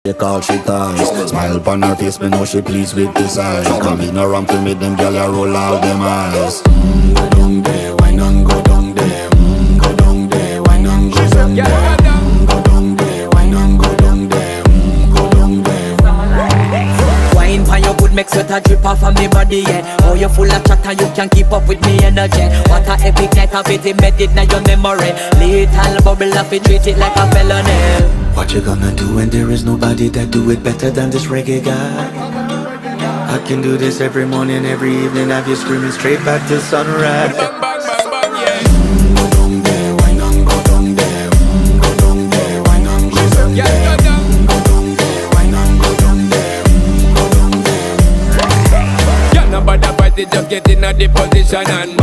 They call she ties. Smile upon her face, me know she pleased with this eyes. Come in around to me, them gyal a roll out them eyes. Go down there, why not go down there? Go down there, why not go down there? Go down there, why not go down there? Go down there. Wine pan your good, make sweat a drip off of me body, yeah. Oh, you full of chatter, you can't keep up with me energy. What a epic night of it, embedded in your memory. Little bubble of it, treat it like a felony. What you gonna do when there is nobody that do it better than this reggae guy? I can do this every morning, every evening, have you screaming straight back to sunrise. Bang, bang, bang, bang, yeah. Go down there, why not go down there? Go down there, why not go down there? Yeah, go down. Go down there, why not go down there? Go down there. Yeah, nobody fight it, just get in a the position and